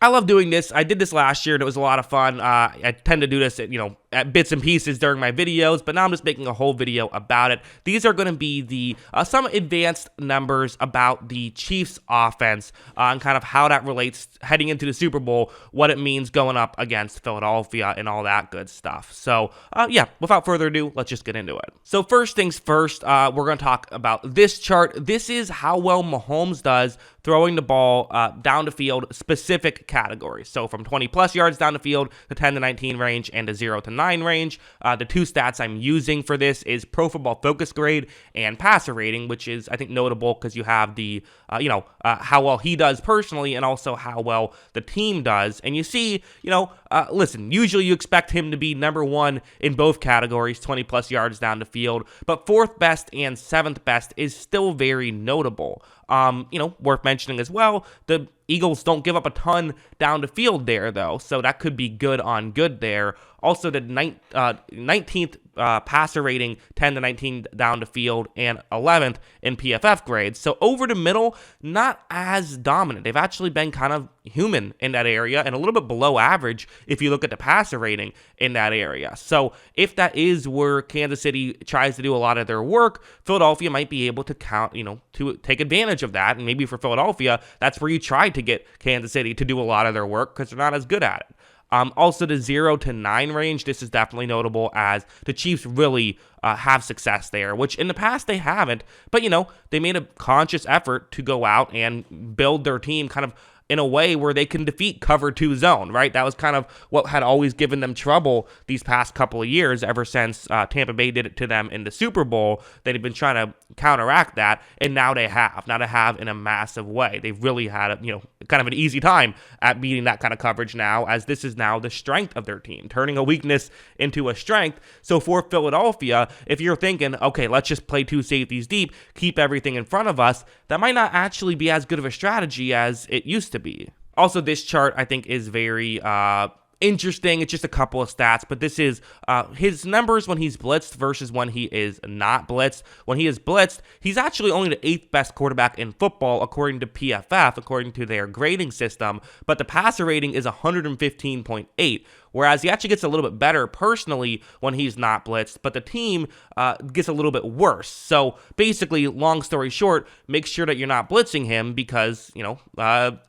I love doing this. I did this last year and it was a lot of fun. I tend to do this at bits and pieces during my videos, but now I'm just making a whole video about it. These are going to be the some advanced numbers about the Chiefs offense and kind of how that relates heading into the Super Bowl, what it means going up against Philadelphia and all that good stuff. So yeah, without further ado, let's just get into it. So first things first, we're going to talk about this chart. This is how well Mahomes does throwing the ball down the field, specific categories. So from 20 plus yards down the field, the 10 to 19 range, and the 0 to 9 range. The two stats I'm using for this is Pro Football Focus grade and passer rating, which is, I think, notable because you have the, how well he does personally and also how well the team does. And you see, listen, usually you expect him to be number one in both categories, 20 plus yards down the field, but fourth best and seventh best is still very notable. Worth mentioning as well, the Eagles don't give up a ton down the field there, though, so that could be good on good there. Also, the 19th passer rating, 10 to 19 down the field, and 11th in PFF grades. So over the middle, not as dominant. They've actually been kind of human in that area and a little bit below average if you look at the passer rating in that area. So if that is where Kansas City tries to do a lot of their work, Philadelphia might be able to to take advantage of that. And maybe for Philadelphia, that's where you try to get Kansas City to do a lot of their work because they're not as good at it. Also, the 0 to 9 range, this is definitely notable as the Chiefs really have success there, which in the past they haven't. But, they made a conscious effort to go out and build their team kind of in a way where they can defeat cover 2 zone, right? That was kind of what had always given them trouble these past couple of years, ever since Tampa Bay did it to them in the Super Bowl. They've been trying to counteract that, and now they have. Now they have in a massive way. They've really had kind of an easy time at beating that kind of coverage now, as this is now the strength of their team, turning a weakness into a strength. So for Philadelphia, if you're thinking, okay, let's just play 2 safeties deep, keep everything in front of us, that might not actually be as good of a strategy as it used to be. Also, this chart I think is very interesting. It's just a couple of stats, but this is his numbers when he's blitzed versus when he is not blitzed. When he is blitzed, he's actually only the 8th best quarterback in football according to PFF, according to their grading system, but the passer rating is 115.8. Whereas he actually gets a little bit better personally when he's not blitzed, but the team gets a little bit worse. So basically, long story short, make sure that you're not blitzing him because,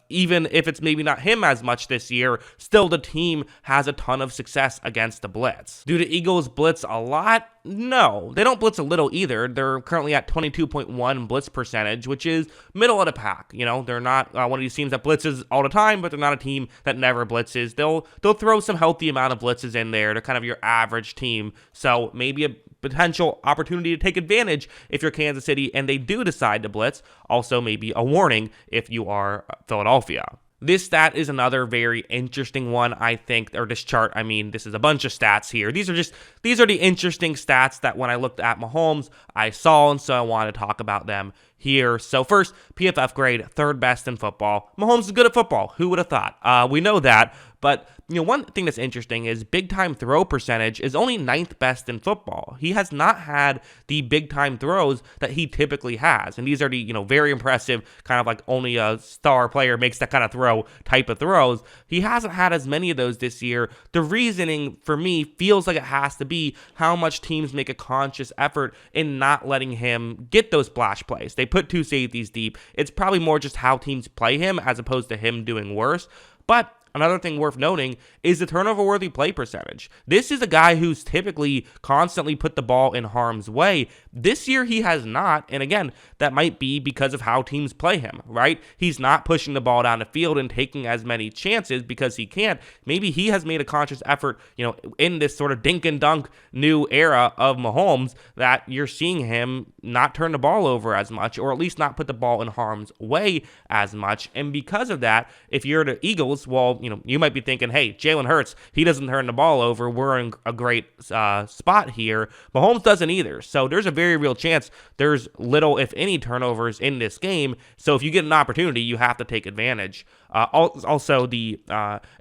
even if it's maybe not him as much this year, still the team has a ton of success against the blitz. Do the Eagles blitz a lot? No, they don't blitz a little either. They're currently at 22.1 blitz percentage, which is middle of the pack. They're not one of these teams that blitzes all the time, but they're not a team that never blitzes. They'll throw some healthy amount of blitzes in there. They're kind of your average team. So maybe a potential opportunity to take advantage if you're Kansas City and they do decide to blitz. Also maybe a warning if you are Philadelphia. This stat is another very interesting one, I think, or this chart, this is a bunch of stats here. These are the interesting stats that when I looked at Mahomes, I saw, and so I want to talk about them here. So first, PFF grade, 3rd best in football. Mahomes is good at football. Who would have thought? We know that, but one thing that's interesting is big time throw percentage is only 9th best in football. He has not had the big time throws that he typically has, and these are the very impressive kind of like only a star player makes that kind of throw type of throws. He hasn't had as many of those this year. The reasoning for me feels like it has to be how much teams make a conscious effort in not letting him get those splash plays. They put 2 safeties deep. It's probably more just how teams play him as opposed to him doing worse. But another thing worth noting is the turnover-worthy play percentage. This is a guy who's typically constantly put the ball in harm's way. This year he has not, and again, that might be because of how teams play him, right? He's not pushing the ball down the field and taking as many chances because he can't. Maybe he has made a conscious effort, in this sort of dink and dunk new era of Mahomes, that you're seeing him not turn the ball over as much, or at least not put the ball in harm's way as much. And because of that, if you're the Eagles, well, you might be thinking, hey, Jalen Hurts, he doesn't turn the ball over. We're in a great spot here. Mahomes doesn't either. So there's a very real chance there's little, if any, turnovers in this game. So if you get an opportunity, you have to take advantage. Also, the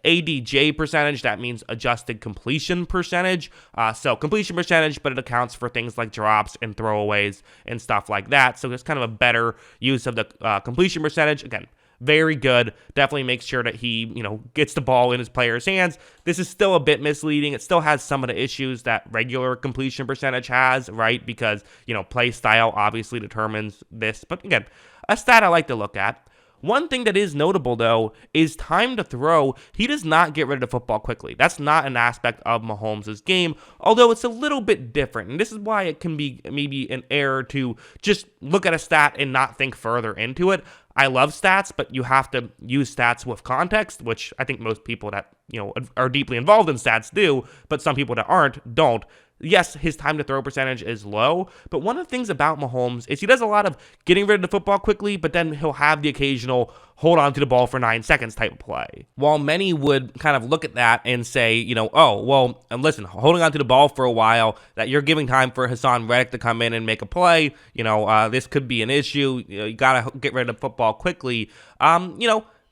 ADJ percentage, that means adjusted completion percentage. So completion percentage, but it accounts for things like drops and throwaways and stuff like that. So it's kind of a better use of the completion percentage. Again, very good. Definitely makes sure that he, gets the ball in his players' hands. This is still a bit misleading. It still has some of the issues that regular completion percentage has, right? Because, play style obviously determines this. But again, a stat I like to look at. One thing that is notable, though, is time to throw. He does not get rid of the football quickly. That's not an aspect of Mahomes' game, although it's a little bit different. And this is why it can be maybe an error to just look at a stat and not think further into it. I love stats, but you have to use stats with context, which I think most people that, are deeply involved in stats do, but some people that aren't don't. Yes, his time to throw percentage is low, but one of the things about Mahomes is he does a lot of getting rid of the football quickly, but then he'll have the occasional hold on to the ball for 9 seconds type of play. While many would kind of look at that and say, oh, well, and listen, holding on to the ball for a while, that you're giving time for Hassan Reddick to come in and make a play, this could be an issue. You got to get rid of the football quickly.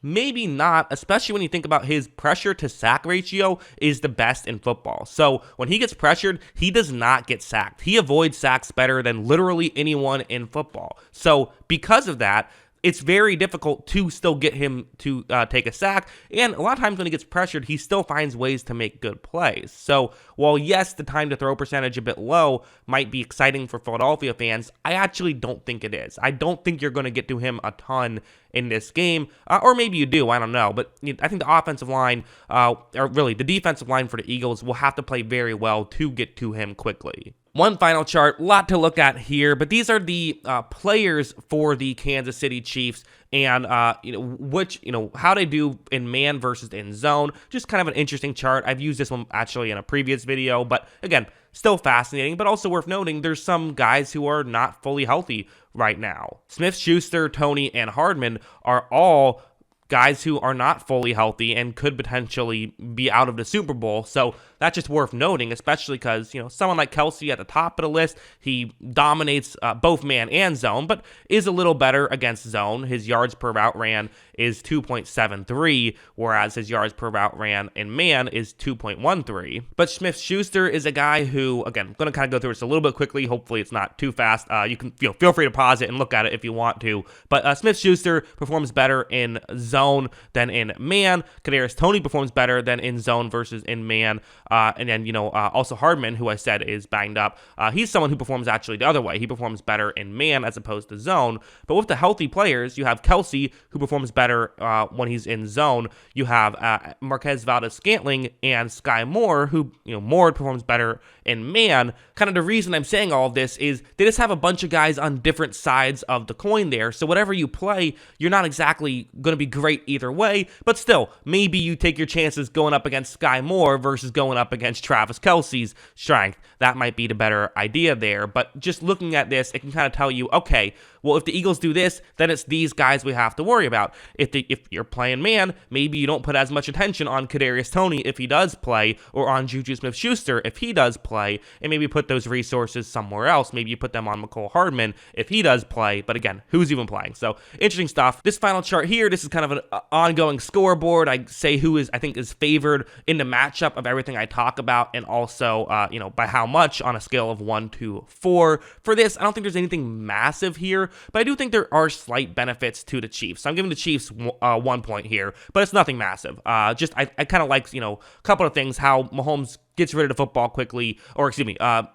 Maybe not, especially when you think about his pressure to sack ratio is the best in football. So when he gets pressured, he does not get sacked. He avoids sacks better than literally anyone in football. So because of that, it's very difficult to still get him to take a sack. And a lot of times when he gets pressured, he still finds ways to make good plays. So while, yes, the time to throw percentage a bit low might be exciting for Philadelphia fans, I actually don't think it is. I don't think you're going to get to him a ton in this game, or maybe you do, I don't know. But I think the offensive line, or really the defensive line for the Eagles will have to play very well to get to him quickly. One final chart, a lot to look at here, but these are the players for the Kansas City Chiefs and, how they do in man versus in zone. Just kind of an interesting chart. I've used this one actually in a previous video, but again, still fascinating, but also worth noting there's some guys who are not fully healthy right now. Smith-Schuster, Toney, and Hardman are all guys who are not fully healthy and could potentially be out of the Super Bowl. So that's just worth noting, especially because, someone like Kelce at the top of the list, he dominates both man and zone, but is a little better against zone. His yards per route ran is 2.73, whereas his yards per route ran in man is 2.13. But Smith-Schuster is a guy who, again, I'm going to kind of go through this a little bit quickly. Hopefully it's not too fast. You can feel free to pause it and look at it if you want to. But Smith-Schuster performs better in zone than in man. Kadarius Toney performs better than in zone versus in man. And then, also Hardman, who I said is banged up. He's someone who performs actually the other way. He performs better in man as opposed to zone. But with the healthy players, you have Kelce, who performs better when he's in zone. You have Marquez Valdes-Scantling and Sky Moore, who, Moore performs better in man. Kind of the reason I'm saying all of this is they just have a bunch of guys on different sides of the coin there. So whatever you play, you're not exactly going to be great either way. But still, maybe you take your chances going up against Sky Moore versus going up against Travis Kelce's strength. That might be the better idea there. But just looking at this, it can kind of tell you, okay, well, if the Eagles do this, then it's these guys we have to worry about. If you're playing man, maybe you don't put as much attention on Kadarius Toney if he does play, or on Juju Smith-Schuster if he does play, and maybe put those resources somewhere else. Maybe you put them on Mecole Hardman if he does play, but again, who's even playing? So, interesting stuff. This final chart here, this is kind of an ongoing scoreboard. I say who I think is favored in the matchup of everything I talk about, and also, by how much on a scale of 1 to 4. For this, I don't think there's anything massive here, but I do think there are slight benefits to the Chiefs. So I'm giving the Chiefs 1 point here, but it's nothing massive. I kind of like, a couple of things, how Mahomes gets rid of the football quickly, or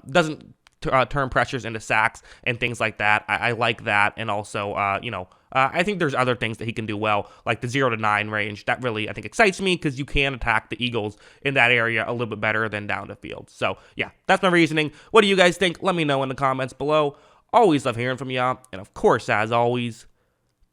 doesn't turn pressures into sacks and things like that. I like that, and also, I think there's other things that he can do well, like the 0 to 9 range. That really, I think, excites me because you can attack the Eagles in that area a little bit better than down the field. So, yeah, that's my reasoning. What do you guys think? Let me know in the comments below. Always love hearing from y'all, and of course, as always,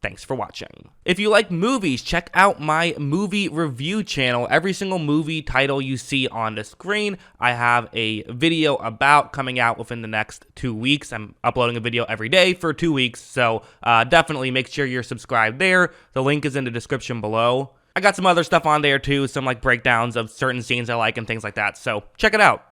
thanks for watching. If you like movies, check out my movie review channel. Every single movie title you see on the screen, I have a video about coming out within the next 2 weeks. I'm uploading a video every day for 2 weeks, so definitely make sure you're subscribed there. The link is in the description below. I got some other stuff on there too, some like breakdowns of certain scenes I like and things like that, so check it out.